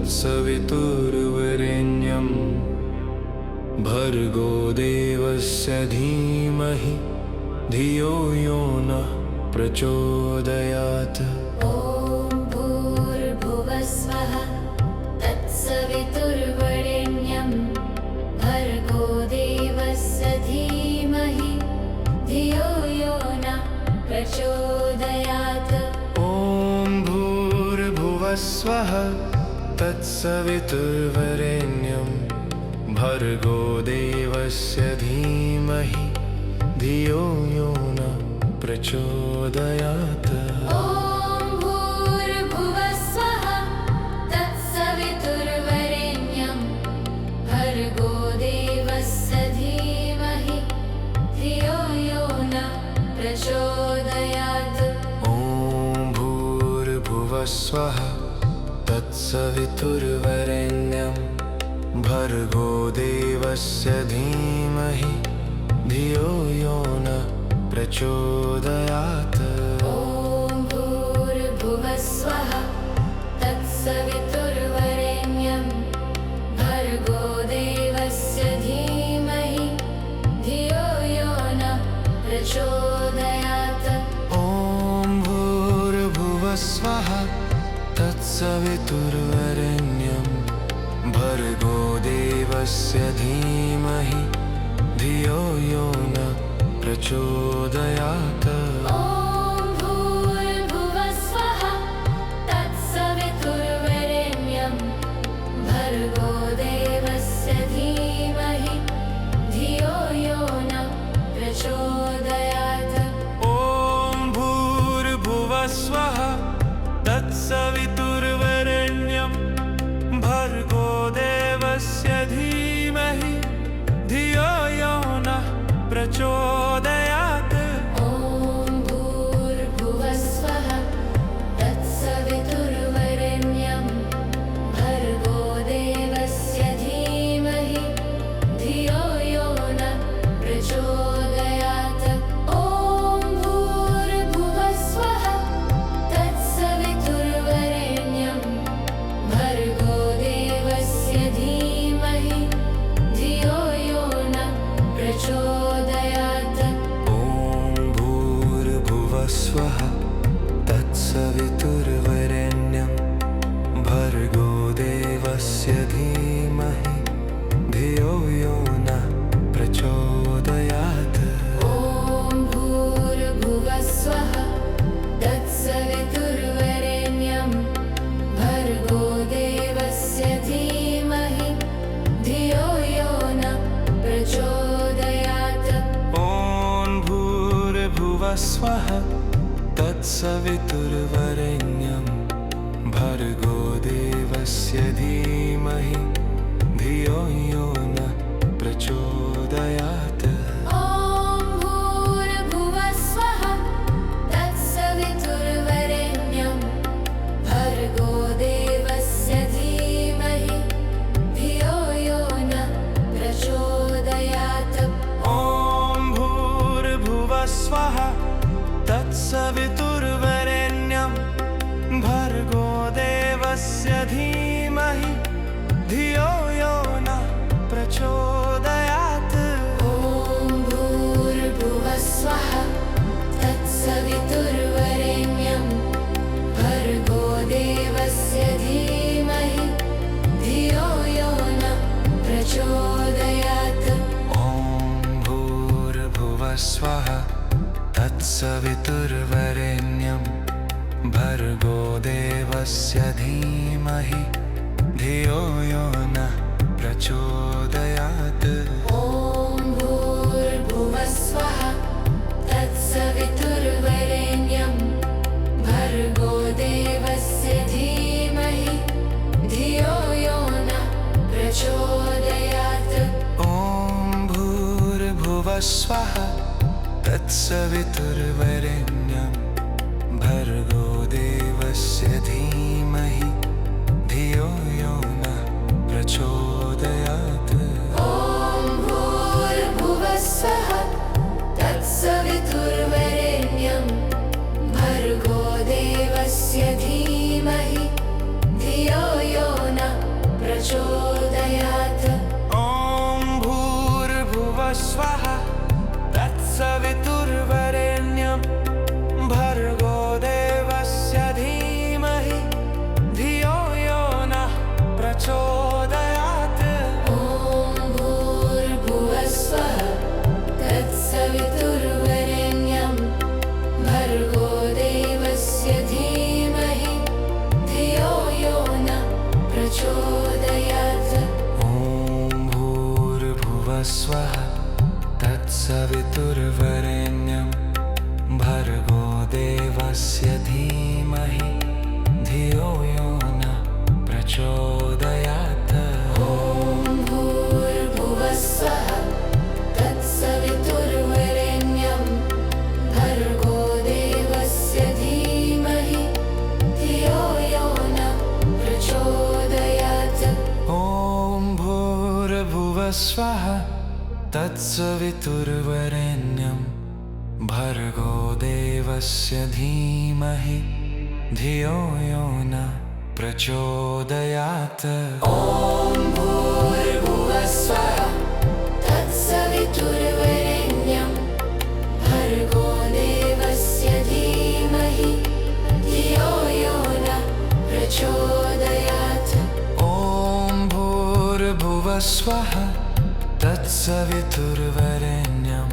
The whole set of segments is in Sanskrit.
तत्सवितुर्वरेण्यं भर्गो देवस्य धीमहि धियो यो नः प्रचोदयात्। ॐ भूर्भुवः स्वः तत्सवितुर्वरेण्यं भर्गो देवस्य धीमहि धियो यो नः प्रचोदयात्। ॐ भूर्भुवः स्वः तत्सवितुर्वरेण्यं भर्गो देवस्य धीमहि धियो यो नः प्रचोदयात्। ॐ भूर्भुवः स्वः तत्सवितुर्वरेण्यं भर्गो देवस्य धीमहि धियो यो नः प्रचोदयात्। ॐ भूर्भुवः स्वः तत्सवितुर्वरेण्यं भर्गो देवस्य धीमहि धियो यो नः प्रचोदयात्। ॐ भूर्भुवः स्वः तत्सवितुर्वरेण्यं भर्गो देवस्य धीमहि धियो यो नः प्रचोदयात्। ॐ भूर्भुवः स्वः तत्सवितुर्वरेण्यं भर्गो देवस्य धीमहि धियो यो नः प्रचोदयात्। ॐ भूर्भुवः स्वः तत्सवितुर्वरेण्यं भर्गो देवस्य धीमहि धियो यो नः प्रचोदयात्। ॐ भूर्भुवः स्वः तत्सवितुर्वरेण्यं भर्गो देवस्य धीमहि धियो यो नः प्रचोदयात्। ॐ भूर्भुवः स्वः तत्सवितुर्वरेण्यं भर्गो देवस्य धीमहि धियो यो नः प्रचोदयात्। ॐ भूर्भुवः स्वः तत्सवितुर्वरेण्यं भर्गो देवस्य धीमहि धियो यो नः प्रचोदयात्। ॐ भूर्भुवः स्वः तत्सवितुर्वरेण्यं भर्गो देवस्य धीमहि धियो यो नः प्रचोदयात्। ॐ भूर्भुवः स्वः तत्सवितुर्वरेण्यं भर्गो देवस्य धीमहि धियो यो नः प्रचोदयात्। ॐ भूर्भुवः स्वः तत्सवितुर्वरेण्यं भर्गो देवस्य धीमहि धियो यो नः प्रचोदयात्। ॐ भूर्भुवः स्वः तत्सवितुर्वरेण्यं भर्गो देवस्य धीमहि धियो यो नः प्रचोदयात्। ॐ भूर्भुवः स्वः तत्सवितुर्वरेण्यं भर्गो देवस्य धीमहि धियो यो नः प्रचोदयात्। ॐ भूर्भुवः स्वः तत्सवितुर्वरेण्यं भर्गो देवस्य धीमहि धियो यो नः प्रचोदयात्। ॐ भूर्भुवः स्वः तत्सवितुर्वरेण्यं भर्गो देवस्य धीमहि धियो यो नः प्रचोदयात्। ॐ भूर्भुवः स्वः तत्सवितुर्वरेण्यं भर्गो देवस्य धीमहि धियो यो नः प्रचोदयात्। ॐ भूर्भुवः स्वः तत्सवितुर्वरेण्यं भर्गो देवस्य धीमहि धियो यो नः प्रचोदयात्। ॐ भूर्भुवः स्वः तत्सवितुर्वरेण्यं भर्गो देवस्य धीमहि धियो यो नः स्वः तत्सवितुर्वरेण्यं भर्गो देवस्य धीमहि धियो यो न प्रचोदयात्। ॐ भूर्भुवः स्वः तत्सवितुर्वरेण्यं भर्गो देवस्य धीमहि धियो यो न प्रचोदयात्। ॐ भूर्भुवः स्वः तत्सवितुर्वरेण्यं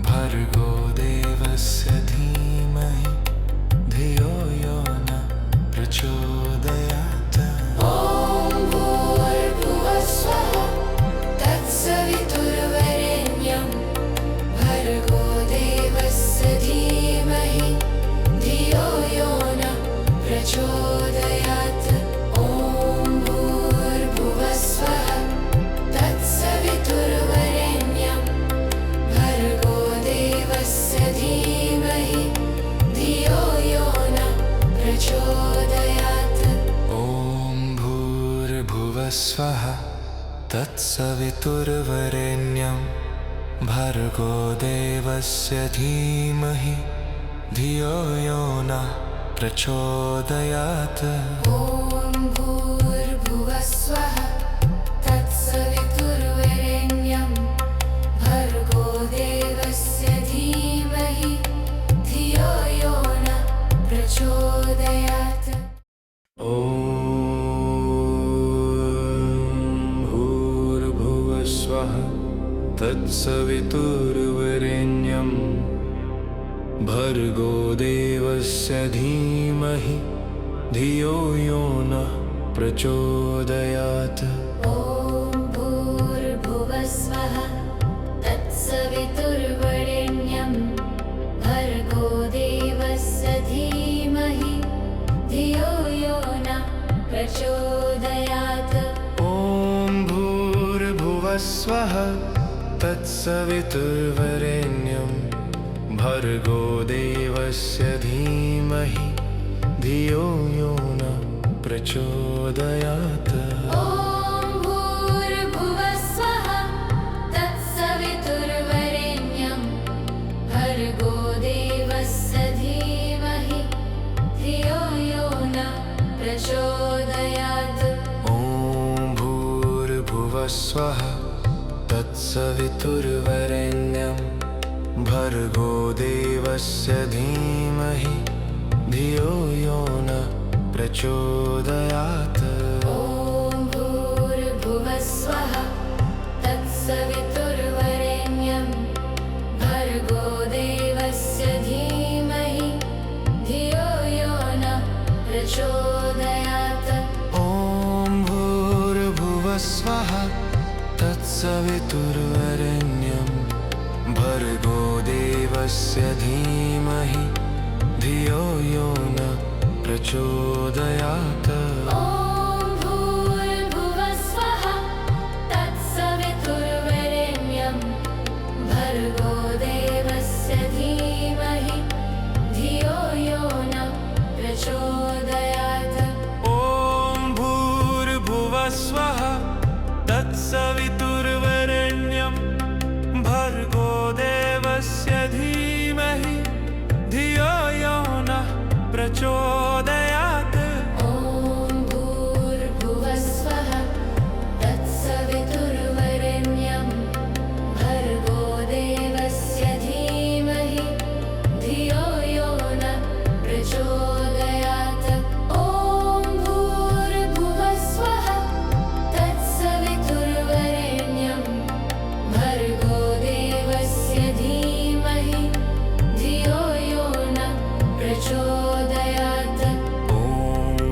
भर्गो देवस्य धीमहि धियो यो न प्रचोदयात्। ॐ भूर्भुवः स्वः तत्सवितुर्वरेण्यं भर्गो देवस्य धीमहि धियो यो न प्रचोदयात्। ॐ भूर्भुवः स्वः तत्सवितुर्वरेण्यं भर्गो देवस्य धीमहि धियो यो न प्रचोदयात्। ॐ भूर्भुवः स्वः तत्सवितुर्वरेण्यं भर्गो देवस्य धीमहि धियो यो न प्रचोदयात्। ॐ भूर्भुवः स्वः तत्सवितुर्वरेण्यं भर्गो देवस्य धीमहि धियो यो न प्रचोदयात्। ॐ भूर्भुवः स्वः तत्सवितुर्वरेण्यं भर्गो देवस्य धीमहि धियो यो न प्रचोदयात्। ॐ भूर्भुवः स्वः तत्सवितुर्वरेण्यं भर्गो देवस्य धीमहि धियो यो न प्रचोदयात्। ॐ भूर्भुवः स्वः तत्सवितुर्वरेण्यं भर्गो देवस्य धीमहि धियो यो न प्रचोदयात्। ॐ भूर्भुवः स्वः तत्सवितुर्वरेण्यं भर्गो देवस्य धीमहि धियो यो न प्रचोदयात्। ॐ भूर्भुवः स्वः तत्सवितुर्वरेण्यं भर्गो देवस्य धीमहि धियो यो न प्रचोदयात्। ॐ भूर्भुवः स्वः तत्सवितुर्वरेण्यं भर्गो देवस्य धीमहि धियो यो न प्रचोदयात्। ॐ भूर्भुवः स्वः तत्सवितुर्वरेण्यं भर्गो देवस्य धीमहि धियो यो न प्रचोदयात्। ॐ भूर्भुवः स्वः तत्सवितुर्वरेण्यं भर्गो देवस्य धीमहि धियो यो न प्रचोदयात्। ॐ भूर्भुवः स्वः तत्सवितुर्वरेण्यं भर्गो देवस्य धीमहि धियो यो न प्रचोदयात्। ॐ भूर्भुवः स्वः तत्सवितुर्वरेण्यं भर्गो देवस्य धीमहि धियो यो न प्रचोदयात्। ॐ भूर्भुवः स्वः तत्सवितुर्वरेण्यं भर्गो देवस्य धीमहि धियो यो न प्रचोदयात्। ॐ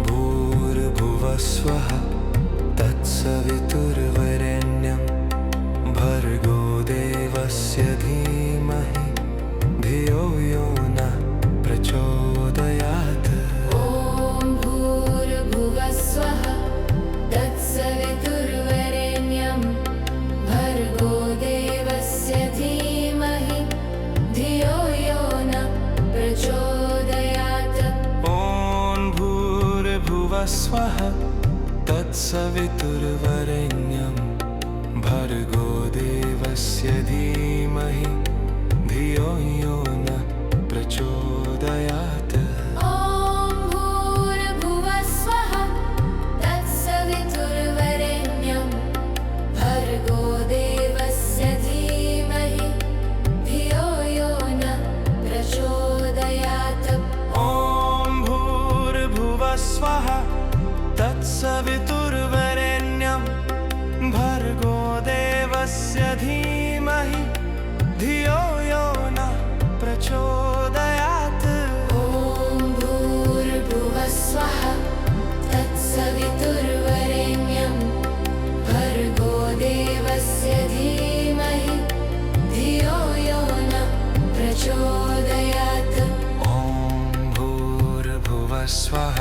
भूर्भुवः स्वः तत्सवितुर्वरेण्यं भर्गो देवस्य धीमहि धियो यो न प्रचोदयात्। ॐ भूर्भुवः स्वः तत्सवितुर्वरेण्यं भर्गो देवस्य धीमहि धियो यो न प्रचोदयात्। ॐ भूर्भुवः स्वः तत्सवितुर्वरेण्यं भर्गो भर्गो देवस्य धीमहि धियो यो न प्रचोदयात्। ॐ भूर्भुवः स्वः तत्सवितुर्वरेण्यं भर्गो देवस्य धीमहि धियो यो न प्रचोदयात्। ॐ भूर्भुवः स्वः तत्सवितुर्वरेण्यं भर्गो देवस्य धीमहि धियो यो न प्रचोदयात्। ॐ भूर्भुवः स्वः तत्सवितुर्वरेण्यं भर्गो देवस्य धीमहि धियो यो न प्रचोदयात्। ॐ भूर्भुवः स्वः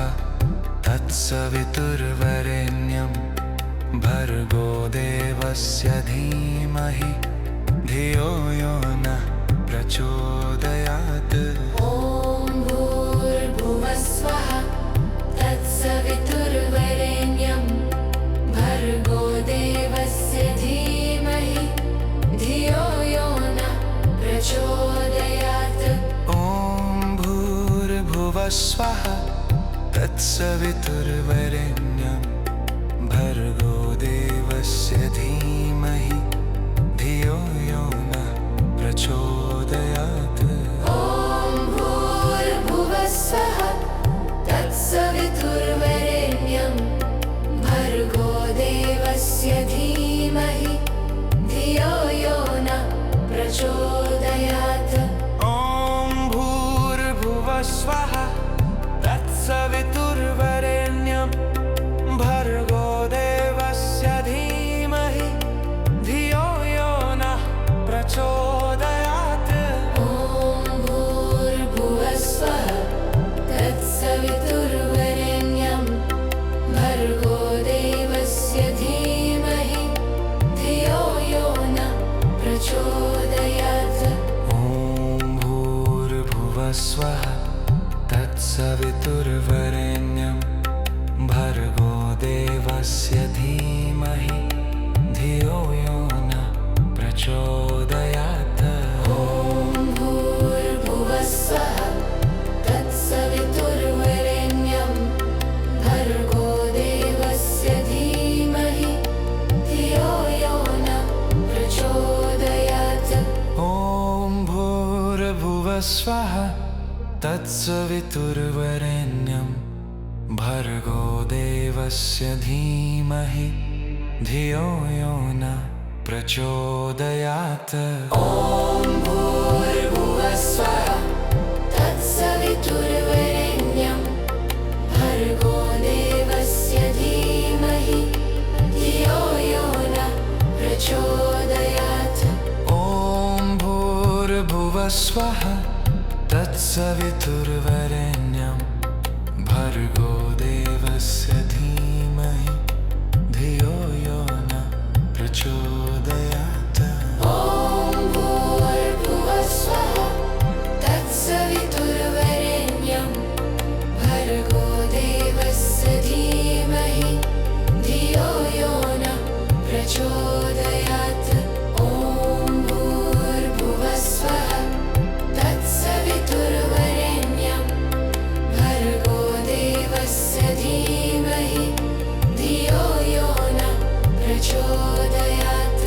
तत्सवितुर्वरेण्यं भर्गो देवस्य धीमहि धियो यो न प्रचोदयात्। ॐ भूर्भुवः स्वः तत्सवितुर्वरेण्यं भर्गो देवस्य धीमहि धियो यो न प्रचोदयात्। ॐ भूर्भुवः स्वः तत्सवितुर्वरेण्यं भर्गो देवस्य धीमहि धियो यो न प्रचोदयात्। ॐ भूर्भुवः स्वः तत्सवितुर्वरेण्यं भर्गो देवस्य धीमहि धियो यो न प्रचोदयात्। ॐ भूर्भुवः स्वः तत्सवितुर्वरेण्यं भर्गो देवस्य धीमहि धियो यो न प्रचोदयात्। ॐ भूर्भुवः स्वः तत्सवितुर्वरेण्यं भर्गो देवस्य धीमहि धियो यो न प्रचोदयात्। ॐ भूर्भुवः स्वः तत्सवितुर्वरेण्यं भर्गो देवस्य धीमहि धियो यो न प्रचोदयात्। ॐ भूर्भुवः स्वः तत्सवितुर्वरेण्यं भर्गो देवस्य धीमहि धियो यो न प्रचोदयात्। ॐ भूर्भुवः स्वः तत्सवितुर्वरेण्यं भर्गो देवस्य धीमहि धियो यो न प्रचोदयात्। ॐ भूर्भुवः स्वः तत्सवितुर्वरेण्यं भर्गो देवस्य धीमहि धियो यो न प्रचोदयात्। ॐ भूर्भुवः स्वः तत्सवितुर्वरेण्यं भर्गो देवस्य धीमहि धियो यो न प्रचोदयात्। ॐ भूर्भुवः स्वः तत्सवितुर्वरेण्यं भर्गो देवस्य धीमहि धियो यो न प्रचोदयात्। ॐ भूर्भुवः स्वः तत्सवितुर्वरेण्यं भर्गो देवस्य धीमहि धियो यो न प्रचोदयात्।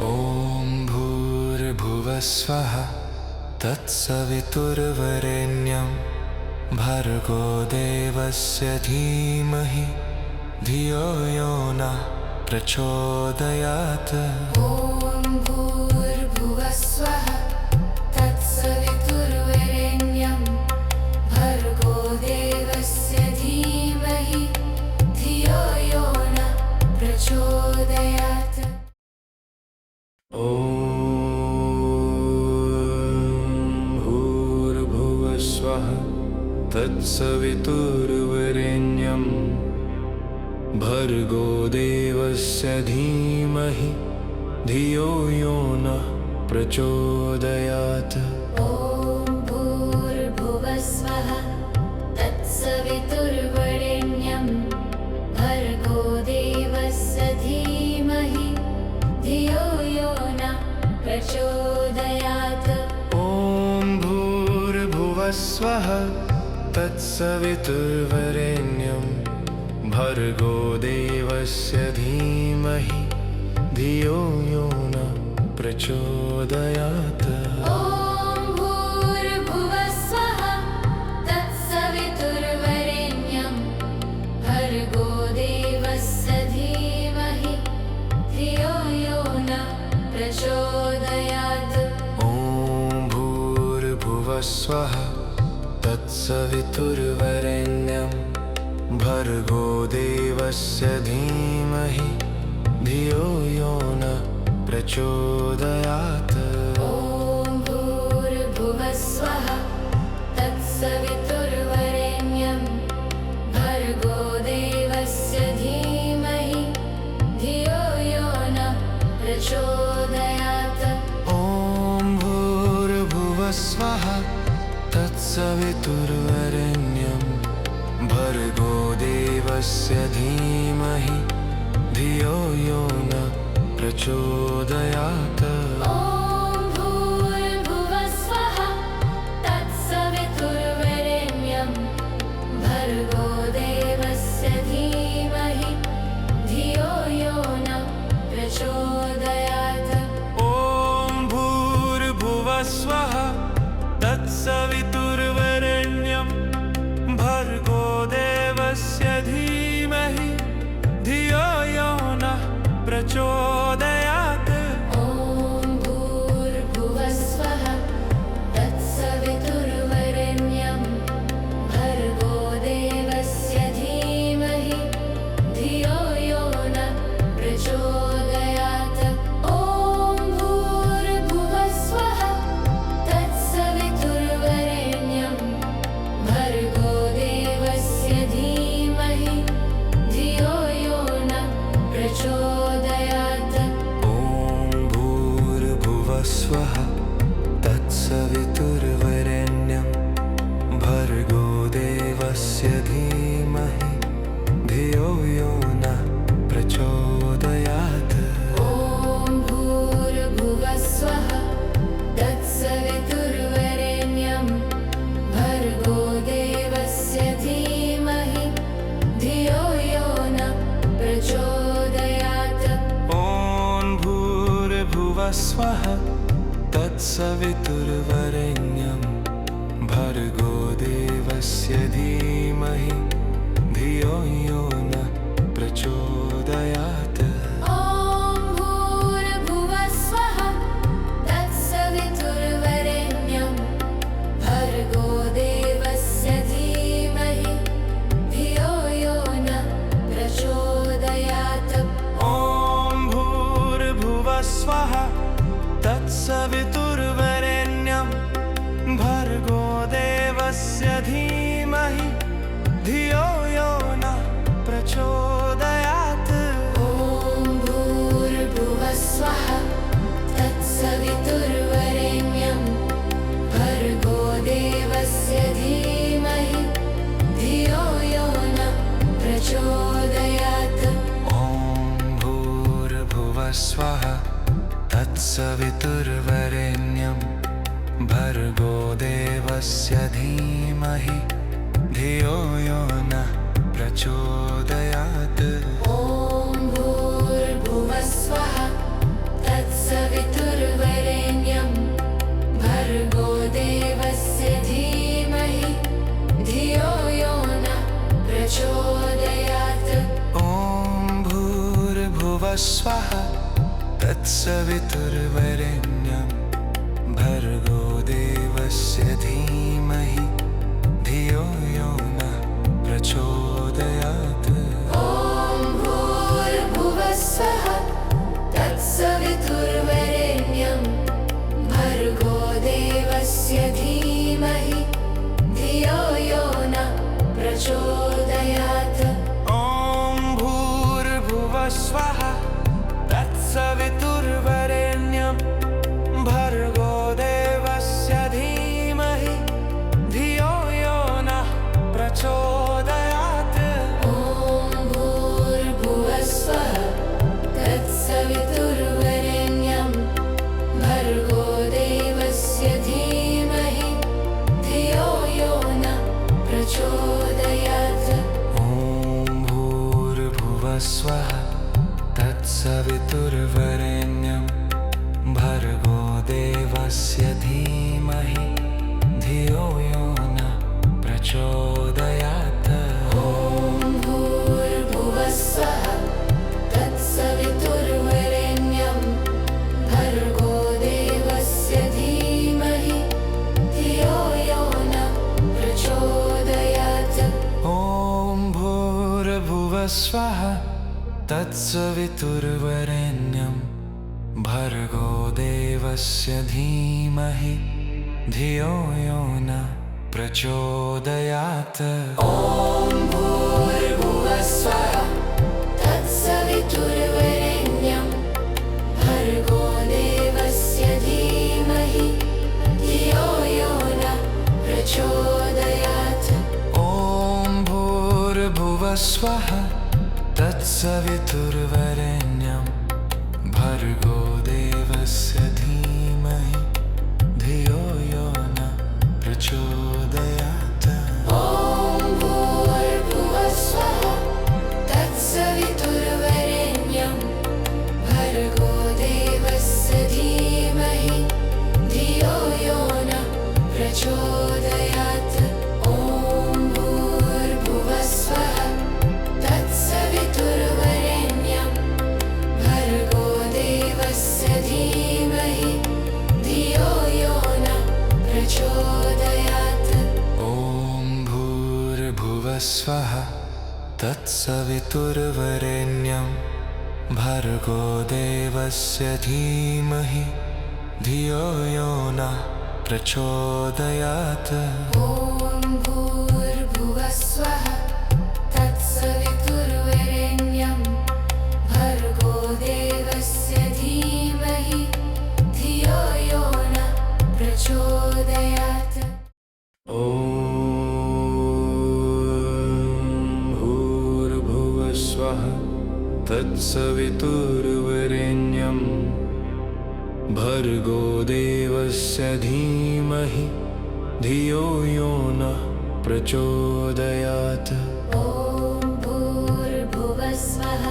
ॐ भूर्भुवः स्वः तत्सवितुर्वरेण्यं भर्गो देवस्य धीमहि धियो यो न प्रचोदयात्। ॐ भूर्भुवः स्वः तत्सवितुर्वरेण्यं भर्गो देवस्य धीमहि धियो यो न प्रचोदयात्। ॐ भूर्भुवः स्वः तत्सवितुर्वरेण्यं भर्गो देवस्य धीमहि धियो यो न प्रचोदयात्। ॐ भूर्भुवः स्वः तत्सवितुर्वरेण्यं भर्गो देवस्य धीमहि धियो भूर्भुवस्वः तत्सवितुर्वरेण्यं भर्गो देवस्य धीमहि धियो यो न प्रचोदयात्। ॐ भूर्भुवस्वः तत्सवितुर्वरेण्यं भर्गो देवस्य धीमहि धियो यो न प्रचोदयात्। ॐ भूर्भुवस्वः तत्सवितुर्वरेण्यं भर्गो देवस्य धीमहि धियो यो न प्रचोदयात्। ॐ भूर्भुवस्वः तत्सवितुर्वरेण्यं भर्गो देवस्य धीमहि धियो यो न प्रचोदयात्। ॐ भूर्भुवस्वः तत्सवितुर्वरेण्यं भर्गो देवस्य धीमहि धियो यो न प्रचोदयात्। ॐ भूर्भुवस्वः तत्सवितुर्वरेण्यं भर्गो देवस्य धीमहि धियो यो न प्रचोदयात्। ॐ भूर्भुवस्वः तत्सवितुर्वरेण्यं भर्गो देवस्य धीमहि धियो यो न प्रचोदयात्। ॐ भूर्भुवस्वः तत्सवितुर्वरेण्यं भर्गो देवस्य धीमहि धियो यो न प्रचोदयात्। ॐ भूर्भुवस्वः तत्सवितुर्वरेण्यं भर्गो देवस्य धीमहि धियो यो न प्रचोदयात्। ॐ भूर्भुवस्वः तत्सवितुर्वरेण्यं भर्गो देवस्य धीमहि धियो यो न प्रचोदयात्। ॐ भूर्भुवस्वः तत्सवितुर्वरेण्यं भर्गो देवस्य धीमहि धियो यो न प्रचोदयात्। ॐ भूर्भुवस्वः तत्सवितुर्वरेण्यं भर्गो देवस्य धीमहि धियो यो न प्रचोदयात्। ॐ भूर्भुवस्वः तत्सवितुर्वरेण्यं भर्गो देवस्य धीमहि धियो यो न प्रचोदयात्। ॐ भूर्भुवस्वः तत्सवितुर्वरेण्यं भर्गो देवस्य धीमहि धियो यो न प्रचोदयात्। ॐ भूर्भुवस्वः तत्सवितुर्वरेण्यं भर्गो देवस्य धीमहि धियो यो न प्रचोदयात्। ॐ भूर्भुवस्वः तत्सवितुर्वरेण्यं भर्गो देवस्य धीमहि धियो यो न प्रचोदयात्। ॐ भूर्भुवस्वः तत्सवितुर्वरेण्यं भर्गो देवस्य धीमहि धियो यो न प्रचोदयात्। ॐ भूर्भुवस्वः तत्सवितुर्वरेण्यं भर्गो देवस्य धीमहि धियो यो न प्रचोदयात्। ॐ भूर्भुवस्वः तत्सवितुर्वरेण्यं भर्गो देवस्य धीमहि धियो यो न प्रचोदयात्। ॐ भूर्भुवस्वः तत्सवितुर्वरेण्यं भर्गो देवस्य धीमहि भूर्भुवस्वः तत्सवितुर्वरेण्यं भर्गो देवस्य धीमहि धियो यो न प्रचोदयात्। ॐ भूर्भुवस्वः तत्सवितुर्वरेण्यं भर्गो देवस्य धीमहि धियो यो न प्रचोदयात्। ॐ भूर्भुवस्वः तत्सवितुर्वरेण्यं भर्गो देवस्य धीमहि धियो यो न प्रचोदयात्। ॐ भूर्भुवस्वः तत्सवितुर्वरेण्यं भर्गो देवस्य धीमहि धियो यो न प्रचोदयात्। ॐ भूर्भुवस्वः तत्सवितुर्वरेण्यं भर्गो देवस्य धीमहि धियो यो न प्रचोदयात्। ॐ भूर्भुवस्वः तत्सवितुर्वरेण्यं भर्गो देवस्य धीमहि धियो यो न प्रचोदयात्। ॐ भूर्भुवस्वः तत्सवितुर्वरेण्यं भर्गो देवस्य धीमहि धियो यो न प्रचोदयात्। ॐ भूर्भुवस्वः तत्सवितुर्वरेण्यं भर्गो देवस्य धीमहि धियो यो न प्रचोदयात्। ॐ भूर्भुवस्वः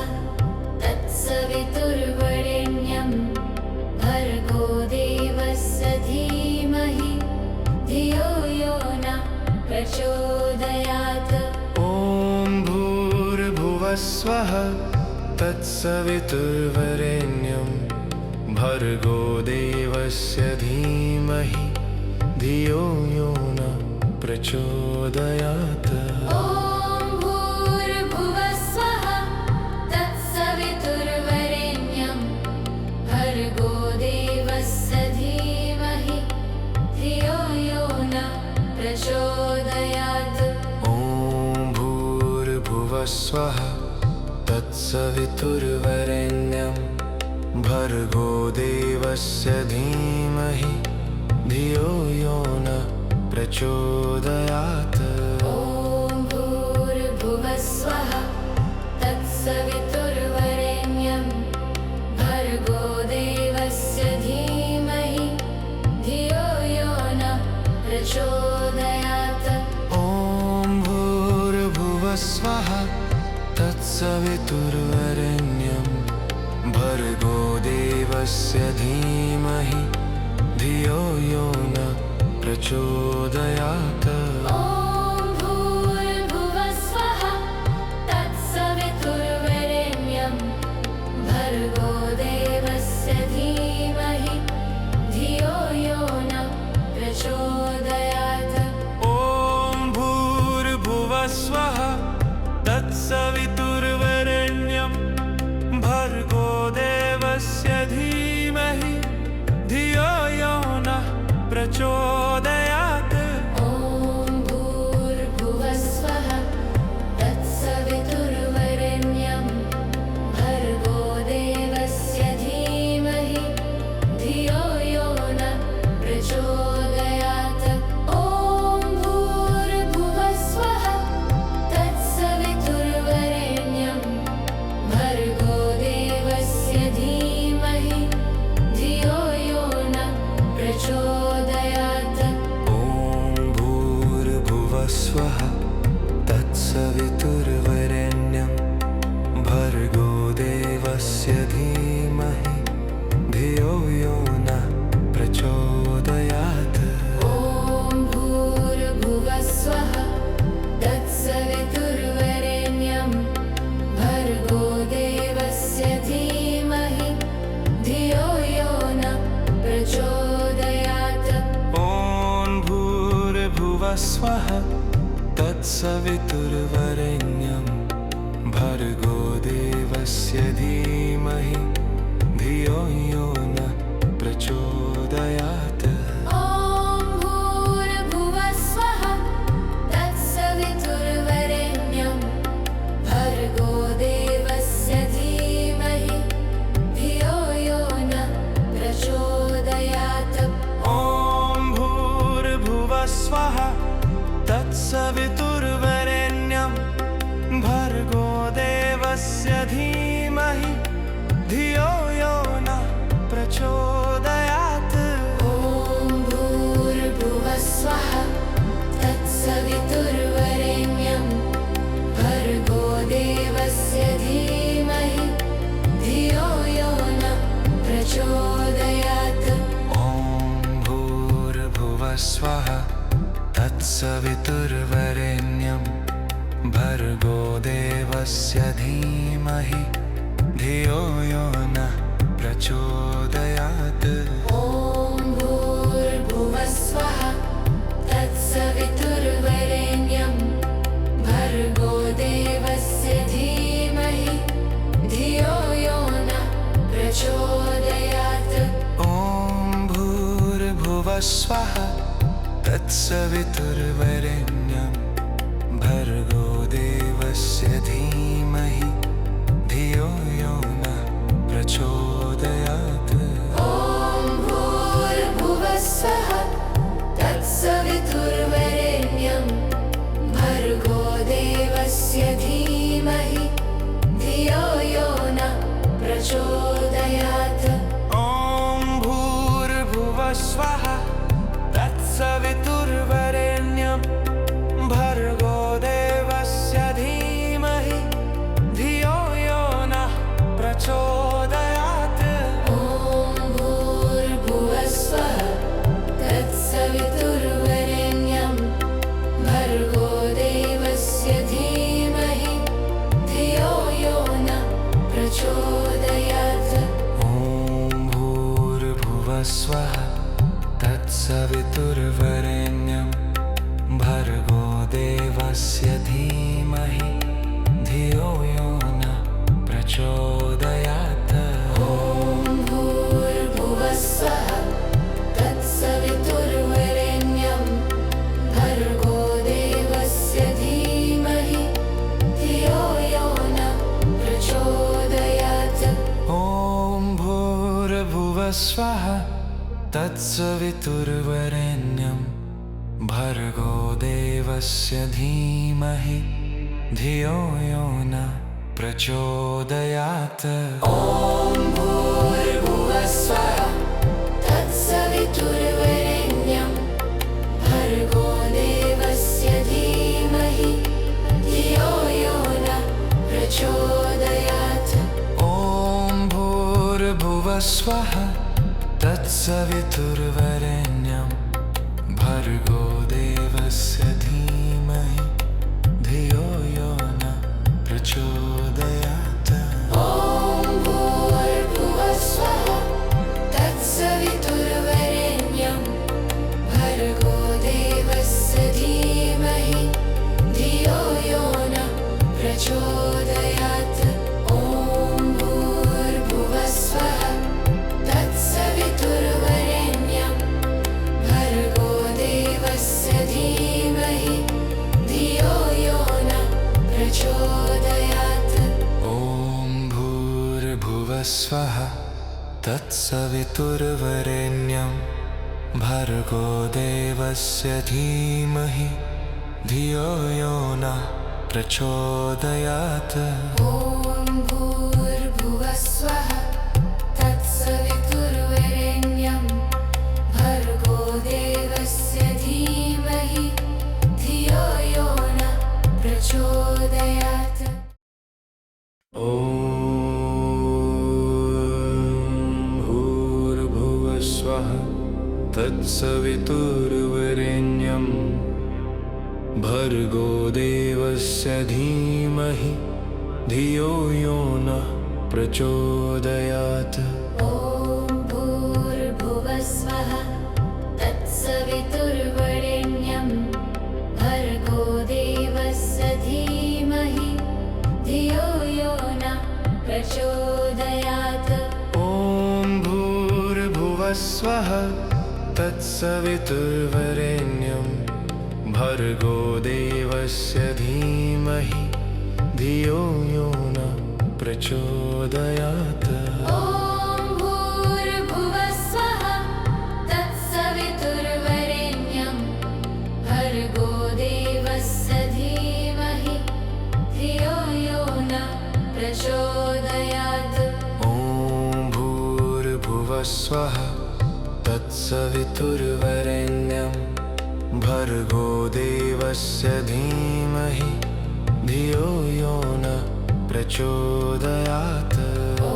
तत्सवितुर्वरेण्यं भर्गो देवस्य धीमहि धियो यो न प्रचोदयात्। ॐ भूर्भुवस्वः तत्सवितुर्वरेण्यं भर्गो देवस्य धीमहि धियो यो न प्रचोदयात्। ॐ भूर्भुवस्वः तत्सवितुर्वरेण्यं भर्गो देवस्य धीमहि धियो यो न प्रचोदयात्। ॐ भूर्भुवस्वः तत्सवितुर्वरेण्यं भर्गो देवस्य धीमहि धियो यो न प्रचोदयात्। ॐ भूर्भुवस्वः तत्सवितुर्वरेण्यं भर्गो देवस्य धीमहि धियो यो न प्रचोदयात्। ॐ भूर्भुवस्वः तत्सवितुर्वरेण्यं भर्गो देवस्य धीमहि धियो यो न प्रचोदयात्। ॐ भूर्भुवस्वः तत्सवितुर्वरेण्यं भर्गो देवस्य धीमहि धियो यो न प्रचोदयात्। ॐ भूर्भुवस्वः तत्सवितुर्वरेण्यं भर्गो देवस्य धीमहि धियो यो न प्रचोदयात्। ॐ भूर्भुवस्वः तत्सवितुर्वरेण्यं भर्गो देवस्य धीमहि धियो यो न प्रचोदयात्। ॐ भूर्भुवस्वः तत्सवितुर्वरेण्यं भर्गो देवस्य धीमहि धियो यो न प्रचोदयात्। ॐ भूर्भुवस्वः तत्सवितुर्वरेण्यं भर्गो देवस्य धीमहि धियो यो न प्रचोदयात्। ॐ भूर्भुवस्वः तत्सवितुर्वरेण्यं भर्गो देवस्य धीमहि धियो यो न प्रचोदयात्। ॐ भूर्भुवस्वः तत्सवितुर्वरेण्यं भर्गो देवस्य धीमहि धियो यो न प्रचोदयात्। ॐ भूर्भुवः स्वः तत्सवितुर्वरेण्यं भर्गो देवस्य धीमहि धियो यो न प्रचोदयात्। ॐ भूर्भुवः स्वः तत्सवितुर्वरेण्यं भर्गो देवस्य धीमहि धियो यो न प्रचोदयात्। ॐ भूर्भुवः स्वः तत्सवितुर्वरेण्यं भर्गो देवस्य धीमहि धियो यो न प्रचोदयात्। ॐ भूर्भुवः स्वः तत्सवितुर्वरेण्यं भर्गो देवस्य धीमहि धियो यो न प्रचोदयात्। ॐ भूर्भुवः स्वः तत्सवितुर्वरेण्यं भर्गो देवस्य धीमहि धियो यो न प्रचोदयात्। ॐ भूर्भुवः स्वः तत्सवितुर्वरेण्यं भर्गो देवस्य धीमहि धियो यो न प्रचोदयात्। ॐ भूर्भुवः स्वः तत्सवितुर्वरेण्यं भर्गो देवस्य धीमहि धियो यो न प्रचोदयात्। ॐ भूर्भुवः स्वः तत्सवितुर्वरेण्यं भर्गो देवस्य धीमहि धियो यो न प्रचोदयात्। ॐ भूर्भुवः स्वः तत्सवितुर्वरेण्यं भर्गो देवस्य धीमहि धियो यो न प्रचोदयात्। ॐ भूर्भुवः स्वः तत्सवितुर्वरेण्यं भर्गो देवस्य धीमहि धियो यो न प्रचोदयात्। ॐ भूर्भुवः स्वः तत्सवितुर्वरेण्यं भर्गो देवस्य धीमहि धियो यो न प्रचोदयात्। ॐ भूर्भुवः स्वः तत्सवितुर्वरेण्यं भर्गो देवस्य धीमहि धियो यो न प्रचोदयात्। ॐ भूर्भुवः स्वः तत्सवितुर्वरेण्यं भर्गो देवस्य धीमहि धियो यो न प्रचोदयात्। ॐ भूर्भुवः स्वः तत्सवितुर्वरेण्यं भर्गो देवस्य धीमहि धियो यो न प्रचोदयात्। ॐ भूर्भुवः स्वः तत्सवितुर्वरेण्यं भर्गो देवस्य धीमहि धियो यो न प्रचोदयात्। ॐ भूर्भुवः स्वः तत्सवितुर्वरेण्यं भर्गो देवस्य धीमहि धियो यो न प्रचोदयात्। ॐ भूर्भुवः स्वः तत्सवितुर्वरेण्यं भर्गो देवस्य धीमहि धियो यो न प्रचोदयात्। ॐ भूर्भुवः स्वः तत्सवितुर्वरेण्यं भर्गो देवस्य धीमहि धियो यो न प्रचोदयात्। ॐ भूर्भुवः स्वः तत्सवितुर्वरेण्यं भर्गो देवस्य धीमहि धियो यो न प्रचोदयात्। ॐ भूर्भुवः स्वः तत्सवितुर्वरेण्यं भर्गो देवस्य धीमहि धियो प्रचोदयात् ॐ भूर्भुवस्वः तत्सवितुर्वरेण्यं भर्गो देवस्य धीमहि धियो यो न प्रचोदयात् ॐ भूर्भुवस्वः तत्सवितुर्वरेण्यं भर्गो देवस्य धीमहि धियो यो न प्रचोदयात् ॐ भूर्भुवस्वः तत्सवितुर्वरेण्यं भर्गो देवस्य धीमहि धियो यो न प्रचोदयात् ॐ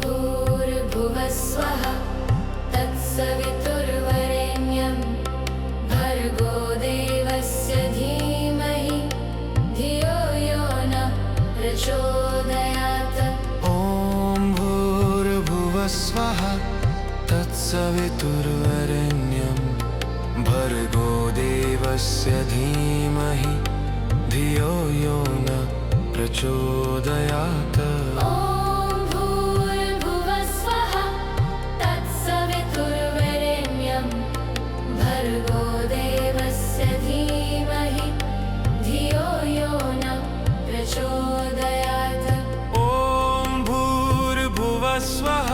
भूर्भुवस्वः तत्सवितुर्वरेण्यं भर्गो देवस्य धीमहि धियो यो न प्रचोदयात् ॐ भूर्भुवस्वः तत्सवितुर्वरेण्यं भर्गो देवस्य धीमहि धियो यो न प्रचोदयात् ॐ भूर्भुवस्वः तत्सवितुर्वरेण्यं भर्गो देवस्य धीमहि धियो यो न प्रचोदयात् ॐ भूर्भुवस्वः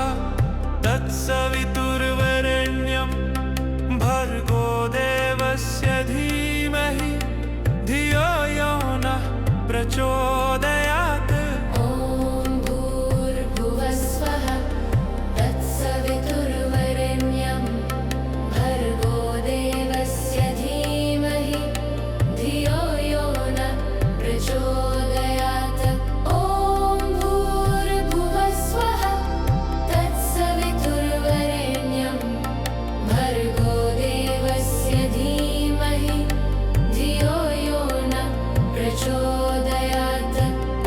तत्सवितुर्वरेण्यं भर्गो देवस्य धीमहि धियो यो न प्रचोदयात् ॐ भूर्भुवस्वः तत्सवितुर्वरेण्यं भर्गो देवस्य धीमहि धियो यो न प्रचोदयात्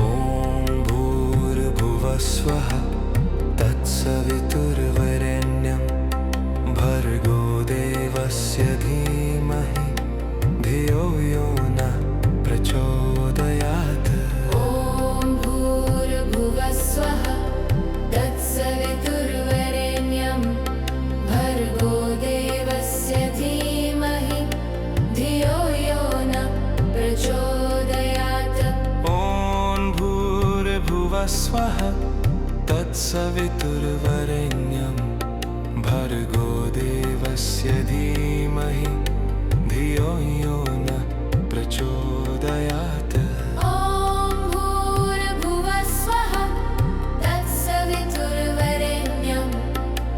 ॐ भूर्भुवस्वः तत्सवितुर्वरेण्यं भर्गो देवस्य धीमहि धियो यो न प्रचोदयात् ॐ भूर्भुवस्वः तत्सवितुर्वरेण्यं भर्गो देवस्य धीमहि धियो यो न प्रचोदयात् ॐ भूर्भुवस्वः तत्सवितुर्वरेण्यं भर्गो देवस्य धीमहि धियो यो न प्रचोदयात् ॐ भूर्भुवस्वः तत्सवितुर्वरेण्यं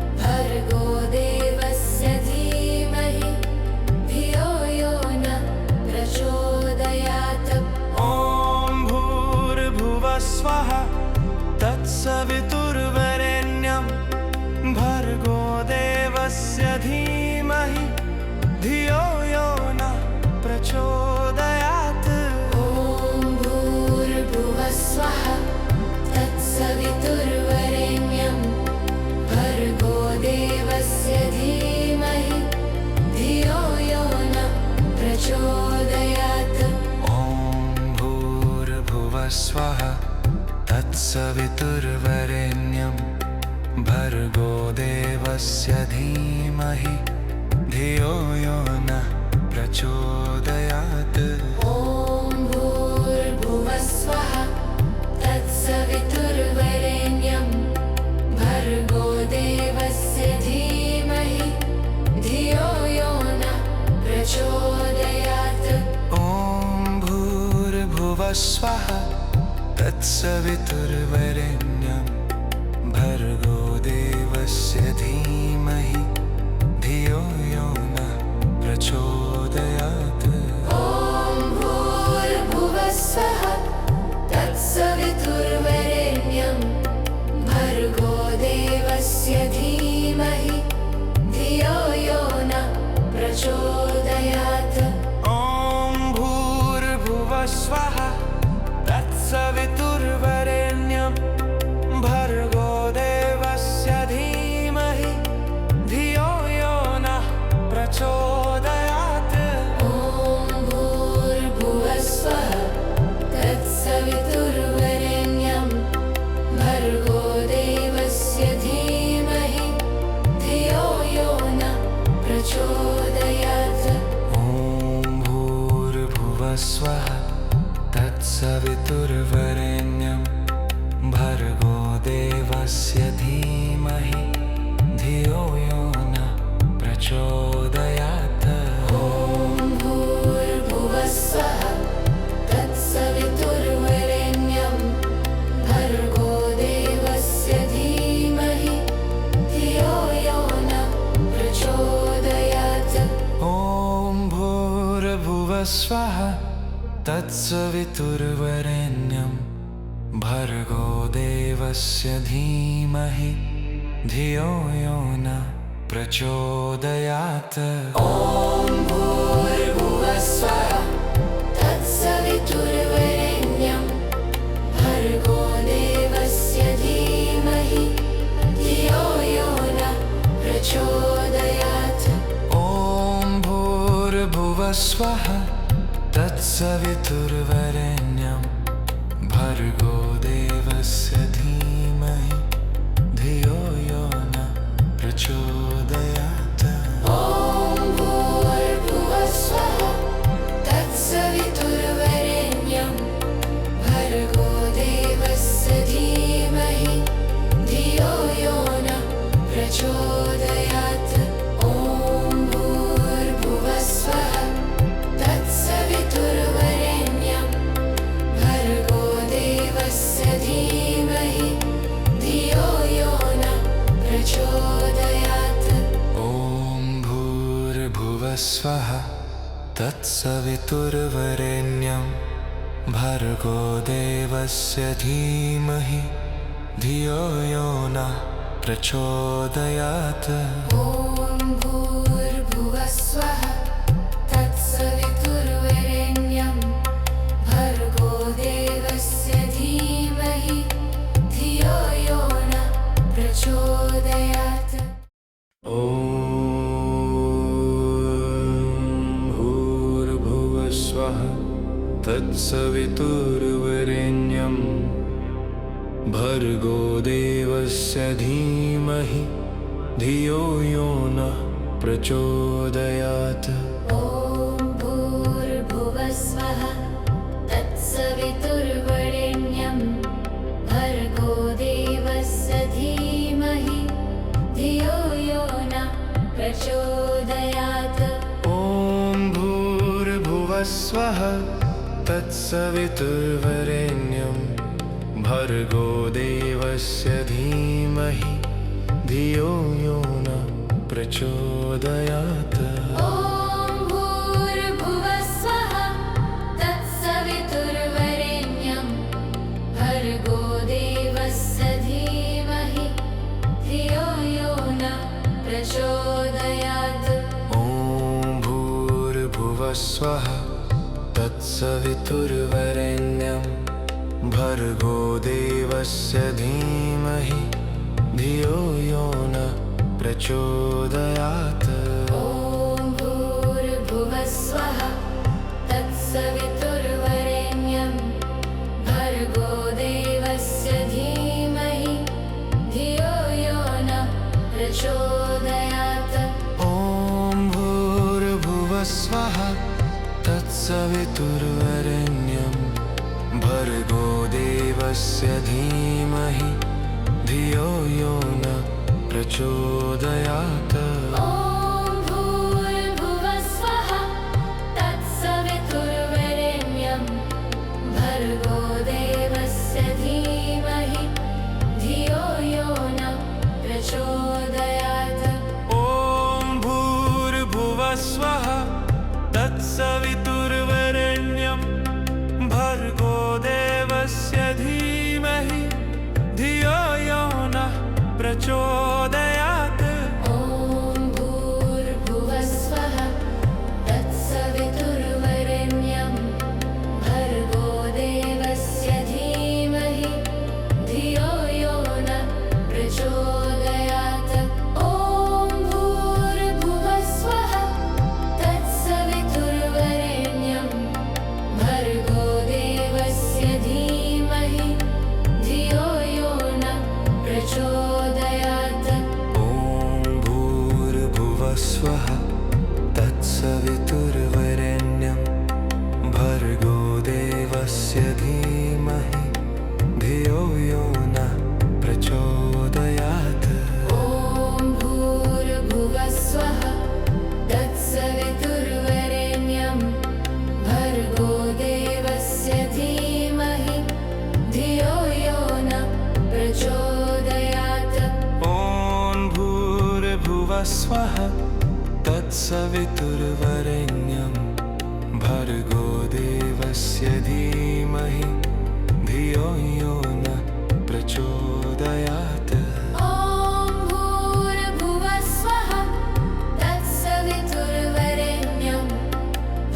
भर्गो देवस्य धीमहि धियो यो न प्रचोदयात् ॐ भूर्भुवस्वः तत्सवितुर्वरेण्यं भर्गो देवस्य धीमहि धियो यो न प्रचोदयात् ॐ भूर्भुवस्वः तत्सवितुर्वरेण्यं भर्गो देवस्य धीमहि धियो यो न प्रचोदयात् ॐ भूर्भुवस्वः तत्सवितुर्वरेण्यं भर्गो देवस्य धीमहि धियो यो न प्रचोदयात् ॐ भूर्भुवस्वः तत्सवितुर्वरेण्यं भर्गो देवस्य धीमहि धियो यो न प्रचोदयात् ॐ भूर्भुवस्वः तत्सवितुर्वरेण्यं भर्गो देवस्य धीमहि धियो यो न प्रचोदयात् ॐ भूर्भुवस्वः तत्सवितुर्वरेण्यं भर्गो देवस्य धीमहि धियो यो न प्रचोदयात् ॐ भूर्भुवस्वः तत्सवितुर्वरेण्यं भर्गो देवस्य धीमहि धियो यो न प्रचोदयात् ॐ भूर्भुवस्वः तत्सवितुर्वरेण्यं भर्गो देवस्य धीमहि धियो यो न प्रचोदयात् ॐ भूर्भुवस्वः तत्सवितुर्वरेण्यं भर्गो देवस्य धीमहि धियो यो न प्रचोदयात्। ॐ भूर्भुवस्वः तत्सवितुर्वरेण्यं भर्गो देवस्य धीमहि धियो यो न प्रचोदयात्। ॐ भूर्भुवस्वः तत्सवितुर्वरेण्यं भर्गो देवस्य धीमहि धियो यो न प्रचोदयात्। ॐ भूर्भुवस्वः तत्सवितुर्वरेण्यं भर्गो देवस्य धीमहि धियो यो न प्रचोदयात्। ॐ भूर्भुवस्वः तत्सवितुर्वरेण्यं भर्गो देवस्य धीमहि धियो यो न प्रचोदयात्। ॐ भूर्भुवस्वः तत्सवितुर्वरेण्यं भर्गो देवस्य धीमहि धियो यो न प्रचोदयात्। ॐ भूर्भुवस्वः तत्सवितुर्वरेण्यं भर्गो देवस्य धीमहि धियो यो न प्रचोदयात्। ॐ भूर्भुवस्वः तत्सवितुर्वरेण्यं भर्गो देवस्य धीमहि धियो यो न प्रचोदयात्। ॐ भूर्भुवस्वः तत्सवितुर्वरेण्यं भर्गो देवस्य धीमहि धियो यो न प्रचोदयात्। ॐ भूर्भुवस्वः तत्सवितुर्वरेण्यं भर्गो देवस्य धीमहि धियो यो न प्रचोदयात्। ॐ भूर्भुवस्वः तत्सवितुर्वरेण्यं भर्गो देवस्य धीमहि धियो यो न प्रचोदयात्। ॐ भूर्भुवस्वः तत्सवितुर्वरेण्यं भर्गो देवस्य धीमहि धियो यो न प्रचोदयात्। ॐ भूर्भुवस्वः तत्सवितुर्वरेण्यं भर्गो देवस्य धीमहि धियो यो न प्रचोदयात्। ॐ भूर्भुवस्वः तत्सवितुर्वरेण्यं भर्गो देवस्य धीमहि धियो यो न प्रचोदयात्। ॐ भूर्भुवस्वः तत्सवितुर्वरेण्यं भर्गो देवस्य धीमहि धियो यो न प्रचोदयात्। ॐ भूर्भुवस्वः तत्सवितुर्वरेण्यं भर्गो देवस्य धीमहि धियो यो न प्रचोदयात्। ॐ भूर्भुवस्वः तत्सवितुर्वरेण्यं भर्गो देवस्य धीमहि धियो यो न प्रचोदयात्। ॐ भूर्भुवस्वः तत्सवितुर्वरेण्यं भर्गो देवस्य धीमहि धियो यो न प्रचोदयात्। ॐ भर्गोदेवस्य धीमहि धियो यो न प्रचोदयात्। ॐ भूर्भुवः स्वः तत्सवितुर्वरेण्यं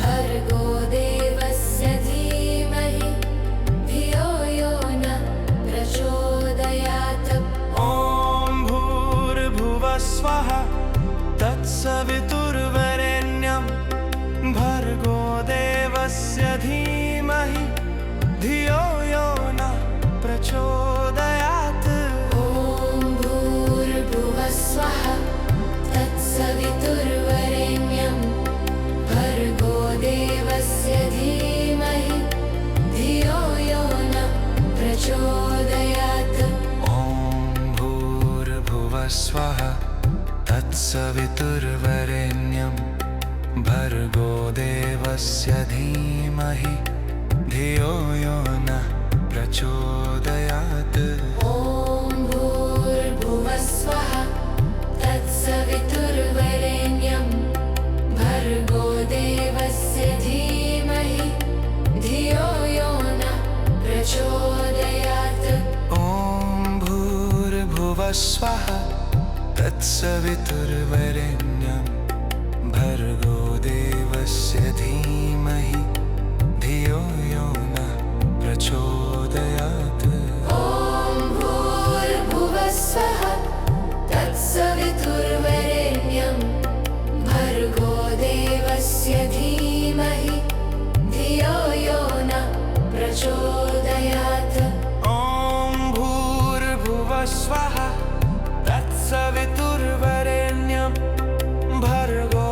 भर्गो देवस्य धीमहि धियो यो न प्रचोदयात्। ॐ भूर्भुवः स्वः तत्सवितुर्वरेण्यं भर्गो देवस्य धीमहि धियो यो न प्रचोदयात्। ॐ भूर्भुवः स्वः तत्सवितुर्वरेण्यं भर्गो देवस्य धीमहि धियो यो न प्रचोदयात्। ॐ भूर्भुवः स्वः तत्सवितुर्वरेण्यं भर्गो देवस्य धीमहि धियो यो न प्रचोदयात्। ॐ भूर्भुवः स्वः तत्सवितुर्वरेण्यं भर्गो देवस्य धीमहि धियो यो न प्रचोदयात्। ॐ भूर्भुवः स्वः तत्सवितुर्वरेण्यं भर्गो देवस्य धीमहि धियो यो न प्रचोदयात्। ॐ भूर्भुवः स्वः तत्सवितुर्वरेण्यं भर्गो देवस्य धीमहि धियो यो न प्रचोदयात्। ॐ भूर्भुवः स्वः तत्सवितुर्वरेण्यं भर्गो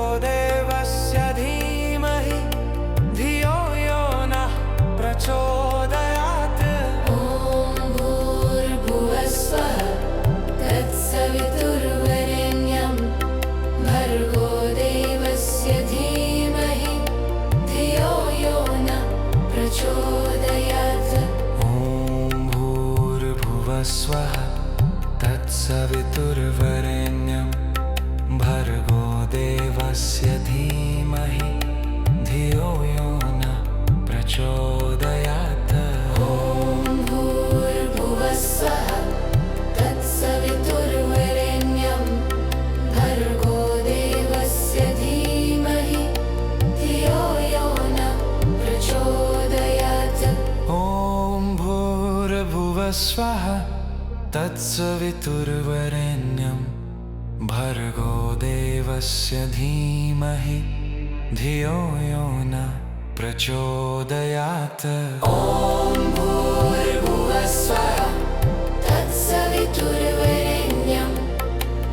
देवस्य धीमहि धियो यो न प्रचोदयात्। ॐ भूर्भुवः स्वः तत्सवितुर्वरेण्यं भर्गो देवस्य धीमहि धियो यो न प्रचोदयात्। ॐ भूर्भुवः स्वः तत्सवितुर्वरेण्यं भर्गो देवस्य धीमहि धियो यो न प्रचोदयात्। ॐ भूर्भुवः स्वः तत्सवितुर्वरेण्यं भर्गो देवस्य धीमहि धियो यो न प्रचोदयात्। ॐ भूर्भुवः स्वः तत्सवितुर्वरेण्यं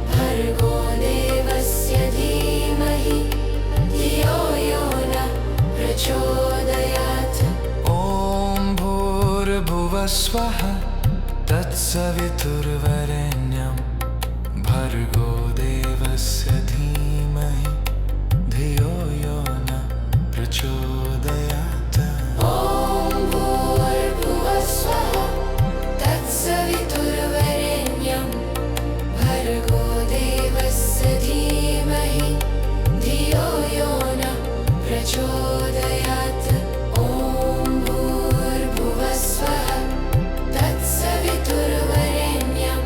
भर्गो देवस्य धीमहि धियो यो न प्रचोदयात्। ॐ भूर्भुवः स्वः तत्सवितुर्वरेण्यं भर्गो देवस्य धीमहि धियो यो न प्रचोदयात्। ॐ भूर्भुवः स्वः तत्सवितुर्वरेण्यं भर्गो देवस्य धीमहि धियो यो न प्रचोदयात्। ॐ भूर्भुवः स्वः तत्सवितुर्वरेण्यं भर्गो देवस्य धीमहि धियो यो न प्रचोदयात्। ॐ भूर्भुवः स्वः तत्सवितुर्वरेण्यं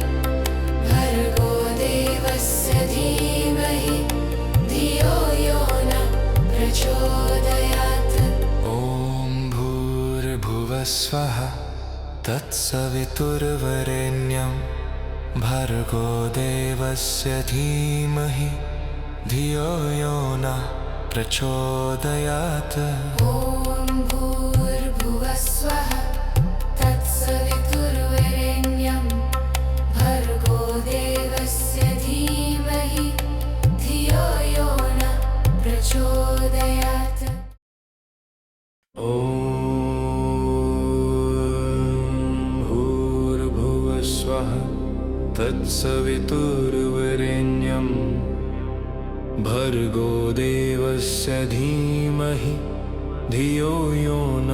भर्गो देवस्य धीमहि धियो यो न प्रचोदयात्। ॐ भूर्भुवः स्वः तत्सवितुर्वरेण्यं भर्गो देवस्य धीमहि धियो यो न प्रचोदयात्। ॐ भूर्भुवः स्वः तत्सवितुर्वरेण्यं भर्गो देवस्य धीमहि धियो यो न प्रचोदयात्। ॐ भूर्भुवः स्वः तत्सवितुर्वरेण्यं भर्गो देवस्य धीमहि धियो यो न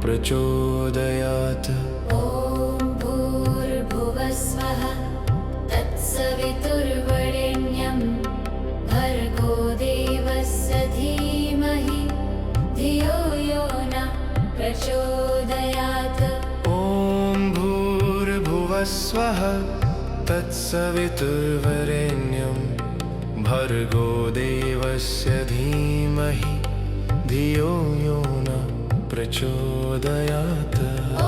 प्रचोदयात्। ॐ भूर्भुवः स्वः तत्सवितुर्वरेण्यं भर्गो देवस्य धीमहि धियो यो न प्रचोदयात् ॐ भूर्भुवस्वः तत्सवितुर्वरेण्यं भर्गो देवस्य धीमहि धियो यो न प्रचोदयात् ॐ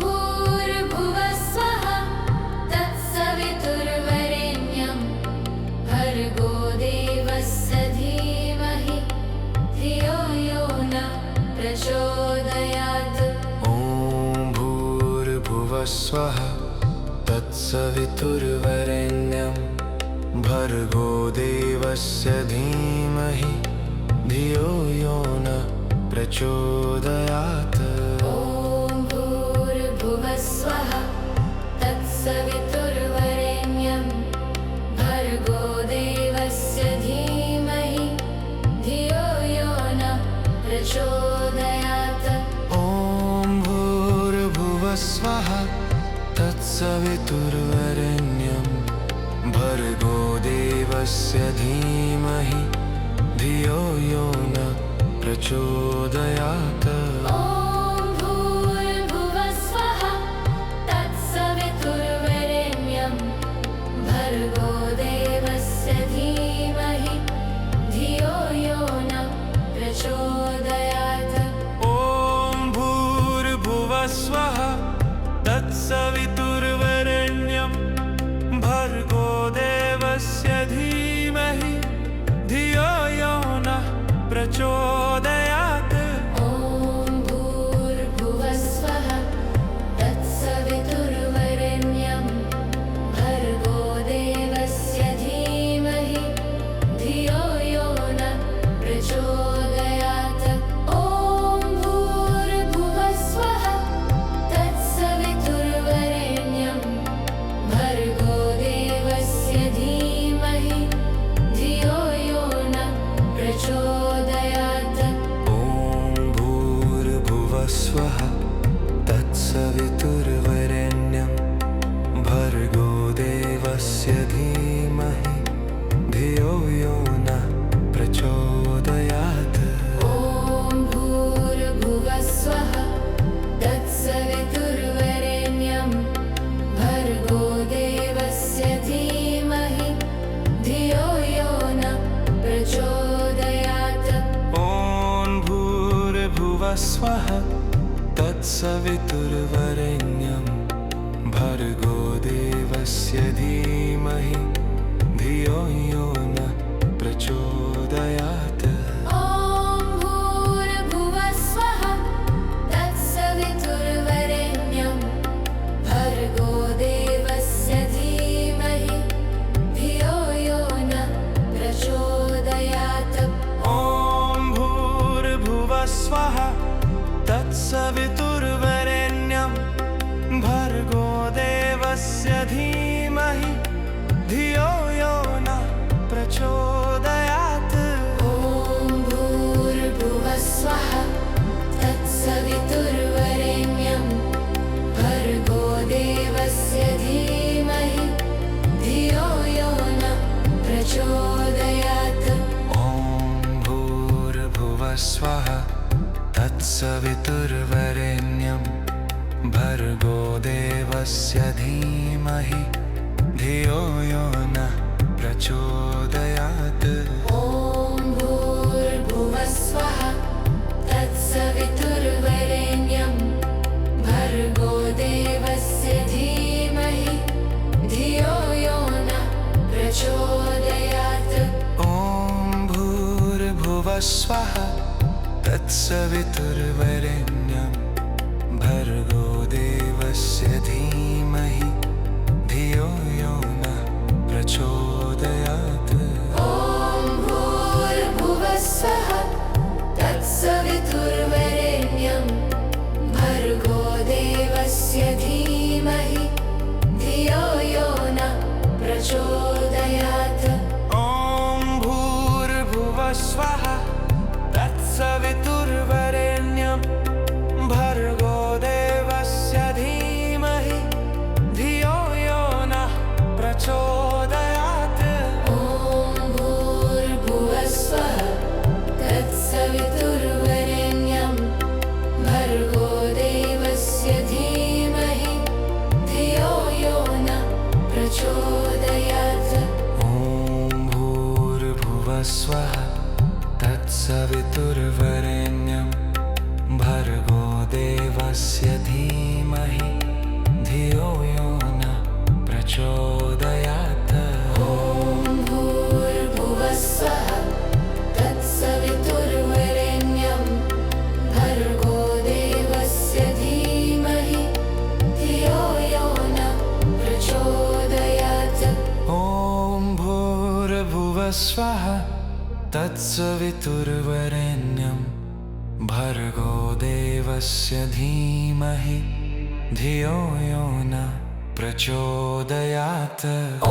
भूर्भुवस्वः तत्सवितुर्वरेण्यं भर्गो देवस्य धीमहि धियो यो न प्रचोदयात् ॐ भूर्भुवस्वः तत्सवितुर्वरेण्यं भर्गो देवस्य धीमहि धियो यो न प्रचोदयात् ॐ भूर्भुवस्वः तत्सवितुर्वरेण्यं भर्गो देवस्य धीमहि धियो यो न प्रचोदयात् ॐ भूर्भुवस्वः तत्सवितुर्वरेण्यं भर्गो देवस्य धीमहि धियो यो न प्रचोदयात् ॐ भूर्भुवस्वः तत्सवितुर्वरेण्यं भर्गो देवस्य धीमहि धियो यो न प्रचोदयात् ॐ भूर्भुवस्वः तत्सवितुर्वरेण्यं भर्गो देवस्य धीमहि धियो यो न प्रचोदयात् ॐ भूर्भुवस्वः तत्सवितुर्वरेण्यं भर्गो देवस्य धीमहि धियो यो न प्रचोदयात् ॐ भूर्भुवस्वः तत्सवितुर्वरेण्यं भर्गो देवस्य धीमहि धियो यो न प्रचोदयात् ॐ भूर्भुवस्वः तत्सवितुर्वरेण्यं भर्गो देवस्य धीमहि धियो यो न प्रचोदयात् ॐ भूर्भुवस्वः तत्सवितुर्वरेण्यं भर्गो देवस्य धीमहि धियो यो न प्रचोदयात् ॐ भूर्भुवस्वः तत्सवितुर्वरेण्यं भर्गो देवस्य धीमहि धियो यो न प्रचोदयात् ॐ भूर्भुवस्वः तत्सवितुर्वरेण्यं भर्गो देवस्य धीमहि धियो यो न प्रचोदयात् ॐ भूर्भुवस्वः तत्सवितुर्वरेण्यं भर्गो देवस्य धीमहि धियो यो न प्रचोदयात् ॐ भूर्भुवस्वः तत्सवितुर्वरेण्यं भर्गो देवस्य धीमहि धियो यो न प्रचोदयात् ॐ भूर्भुवस्वः तत्सवितुर्वरेण्यं भर्गो देवस्य धीमहि धियो यो न प्रचोदयात् ॐ भूर्भुवस्वः तत्सवितुर्वरेण्यं भर्गो देवस्य धीमहि धियो यो न प्रचोदयात् ॐ भूर्भुवस्वः तत्सवितुर्वरेण्यं भर्गो देवस्य धीमहि धियो यो न प्रचोदयात् ॐ भूर्भुवस्वः तत्सवितुर्वरेण्यं भर्गो देवस्य धीमहि धियो यो न प्रचोदयात् ॐ भूर्भुवस्वः तत्सवितुर्वरेण्यं भर्गो देवस्य धीमहि धियो यो न प्रचोदयात् ॐ भूर्भुवस्वः तत्सवितुर्वरेण्यं भर्गोदेवस्य धीमहि धियो यो न प्रचोदयात्। ॐ भूर्भुवस्सुवः तत्सवितुर्वरेण्यं भर्गो देवस्य धीमहि धियो यो न प्रचोदयात्। ॐ भूर्भुवस्वः तत्सवितुर्वरेण्यं भर्गो देवस्य धीमहि धियो यो न प्रचोदयात्। ॐ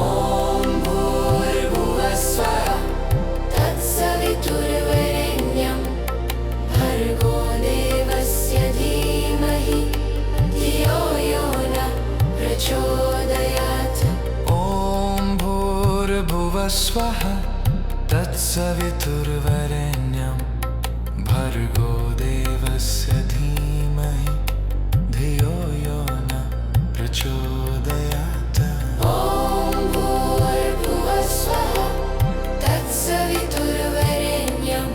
भूर्भुवस्सुवः तत्सवितुर्वरेण्यं भर्गो देवस्य धीमहि धियो यो न प्रचोदयात्। ॐ भूर्भुवस्वः तत्सवितुर्वरेण्यं भर्गो देवस्य धीमहि धियो यो न प्रचोदयात्। ॐ भूर्भुवस्सुवः तत्सवितुर्वरेण्यं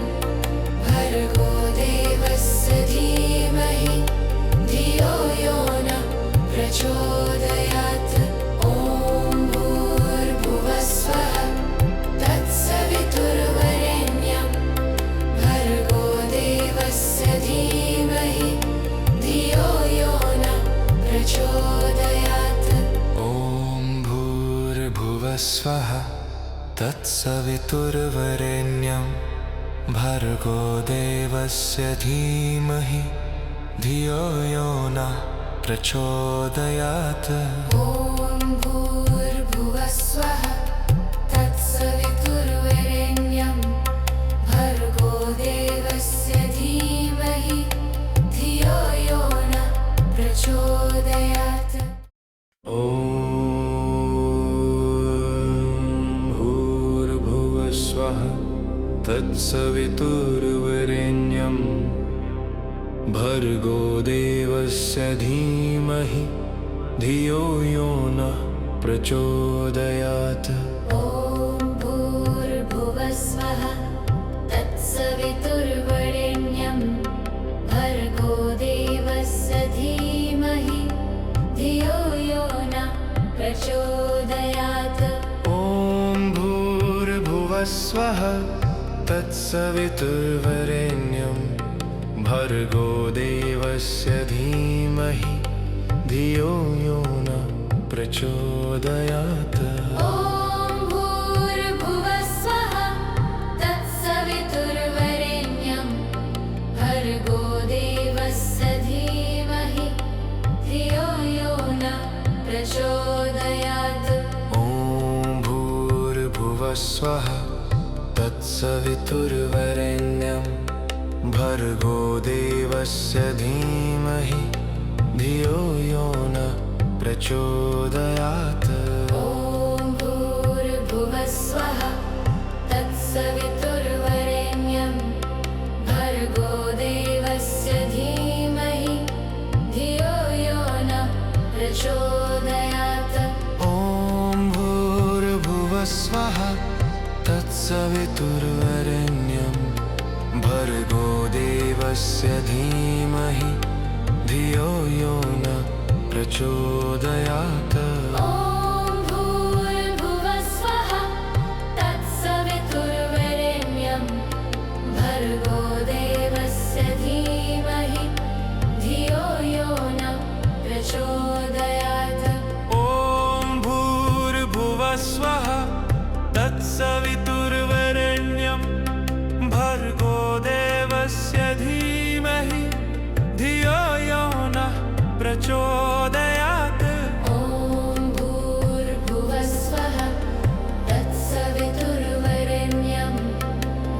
भर्गो देवस्य धीमहि धियो यो न प्रचोदयात्। ॐ भूर्भुवस्सुवः तत्सवितुर्वरेण्यं भर्गो देवस्य धीमहि धियो यो न प्रचोदयात्। ॐ भूर्भुवस्वः तत्सवितुर्वरेण्यं भर्गो देवस्य धीमहि धियो यो न प्रचोदयात्। ॐ भूर्भुवस्सुवः तत्सवितुर्वरेण्यं भर्गो देवस्य धीमहि धियो यो न प्रचोदयात्। ॐ भूर्भुवस्वः तत्सवितुर्वरेण्यं भर्गो देवस्य धीमहि धियो यो न प्रचोदयात्। ॐ भूर्भुवस्सुवः तत्सवितुर्वरेण्यं भर्गो देवस्य धीमहि धियो यो न प्रचोदयात्। ॐ भूर्भुवस्वः तत्सवितुर्वरेण्यं भर्गो देवस्य धीमहि धियो यो न प्रचोदयात्। ॐ भूर्भुवस्सुवः तत्सवितुर्वरेण्यं भर्गो देवस्य धीमहि धियो यो न प्रचोदयात्। ॐ भूर्भुवस्वः तत्सवितुर्वरेण्यं भर्गो देवस्य धीमहि धियो यो न प्रचोदयात्। ॐ भूर्भुवस्सुवः तत्सवितुर्वरेण्यं भर्गो देवस्य धीमहि धियो यो न प्रचोदयात्। ॐ भूर्भुवस्वः तत्सवितुर्वरेण्यं भर्गो देवस्य धीमहि धियो यो न प्रचोदयात्। ॐ भूर्भुवस्सुवः तत्सवितुर्वरेण्यं भर्गो देवस्य धीमहि धियो यो न प्रचोदयात्। ॐ भूर्भुवस्वः तत्सवितुर्वरेण्यं भर्गो देवस्य धीमहि धियो यो न प्रचोदयात्। ॐ भूर्भुवस्सुवः तत्सवितुर्वरेण्यं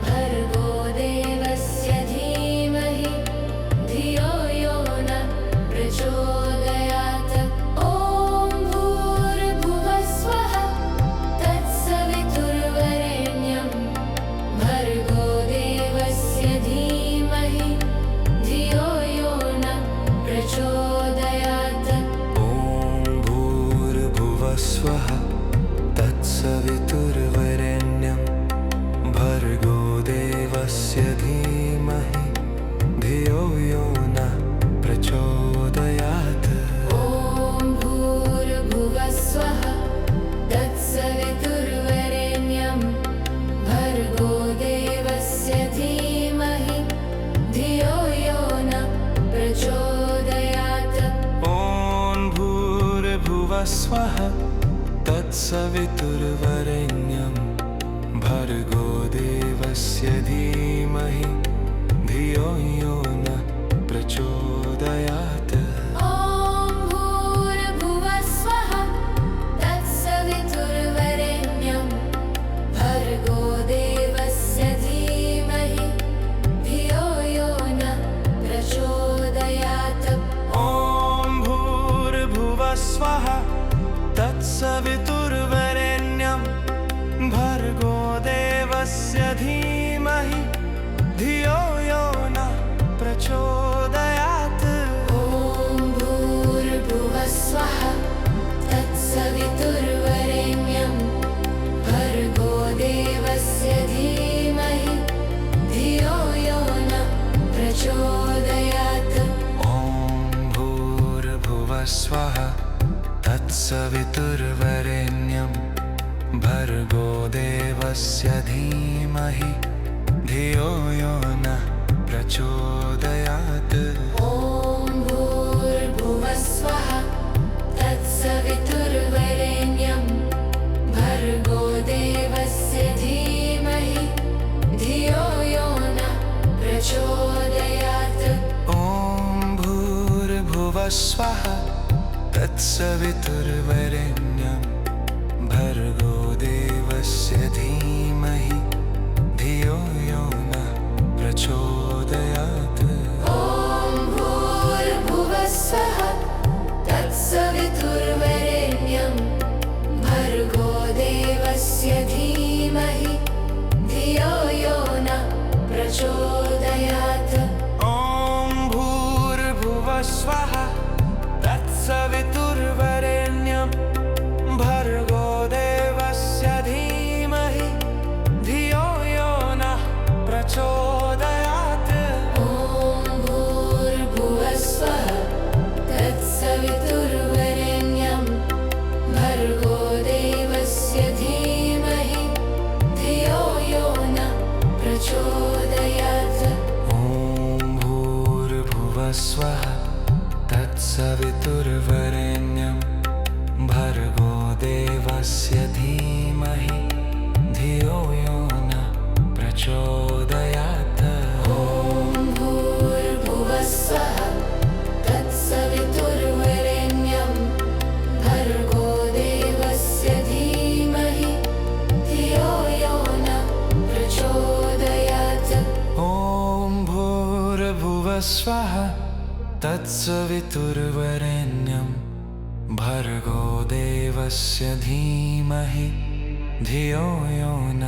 भर्गो देवस्य धीमहि धियो यो न प्रचोदयात्। ॐ भूर्भुवस्सुवः तत्सवितुर्वरेण्यं भर्गो देवस्य धीमहि धियो यो न प्रचोदयात्। स्वः तत्सवितुर्वरेण्यं भर्गो देवस्य धीमहि धियो यो न प्रचोदयात्। ॐ भूर्भुवः स्वः तत्सवितुर्वरेण्यं भर्गो देवस्य धीमहि धियो यो न प्रचोदयात्। ॐ भूर्भुवः स्वः तत्सवितुर्वरेण्यं भर्गो देवस्य धीमहि धियो यो न प्रचोदयात्। ॐ भूर्भुवः स्वः तत्सवितुर्वरेण्यं भर्गो देवस्य धीमहि धियो यो न प्रचोदयात्। ॐ भूर्भुवः स्वः तत्सवितुर्वरेण्यं भर्गो देवस्य धीमहि धियो यो न प्रचोदयात्। ॐ भूर्भुवः स्वः तत्सवितुर्वरेण्यं भर्गो देवस्य धीमहि धियो यो न प्रचोदयात्। ॐ भूर्भुवः स्वः तत्सवितुर्वरेण्यं भर्गो देवस्य धीमहि धियो यो न प्रचोदयात्। ॐ भूर्भुवः स्वः तत्सवितुर्वरेण्यं भर्गो देवस्य धीमहि धियो यो न प्रचोदयात्। ॐ भूर्भुवः स्वः तत्सवितुर्वरेण्यं भर्गो देवस्य धीमहि धियो यो न प्रचोदयात्। ॐ भूर्भुवः स्वः तत्सवितुर्वरेण्यं भर्गो देवस्य धीमहि धियो यो न प्रचोदयात्। ॐ भूर्भुवः स्वः तत्सवितुर्वरेण्यं भर्गो देवस्य धीमहि धियो यो न प्रचोदयात्। ॐ भूर्भुवः स्वः तत्सवितुर्वरेण्यं भर्गो देवस्य धीमहि धियो यो न प्रचोदयात्। ॐ भूर्भुवः स्वः तत्सवितुर्वरेण्यं भर्गो देवस्य धीमहि धियो यो न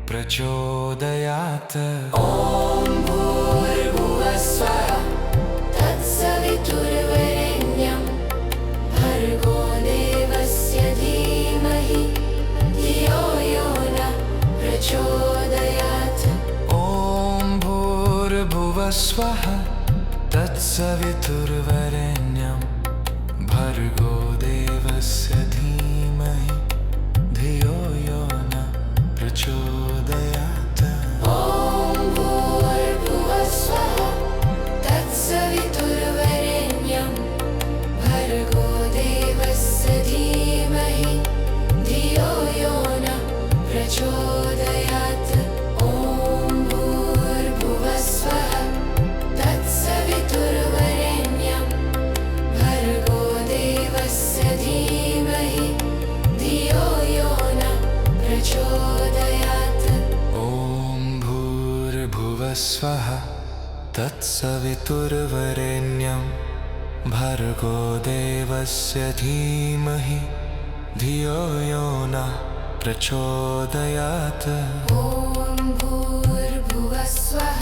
प्रचोदयात्। ॐ भूर्भुवः स्वः तत्सवितुर्वरेण्यं भर्गो देवस्य धीमहि धियो यो न प्रचोदयात्। ॐ भूर्भुवः स्वः तत्सवितुर्वरेण्यं भर्गो देवस्य धीमहि धियो यो न प्रचोदयात्। ॐ भूर्भुवः स्वः तत्सवितुर्वरेण्यं भर्गो देवस्य धीमहि धियो यो न प्रचोदयात्। ॐ भूर्भुवः स्वः तत्सवितुर्वरेण्यं भर्गो देवस्य धीमहि धियो यो न प्रचोदयात्। ॐ भूर्भुवः स्वः तत्सवितुर्वरेण्यं भर्गो देवस्य धीमहि धियो यो न प्रचोदयात्। ॐ भूर्भुवः स्वः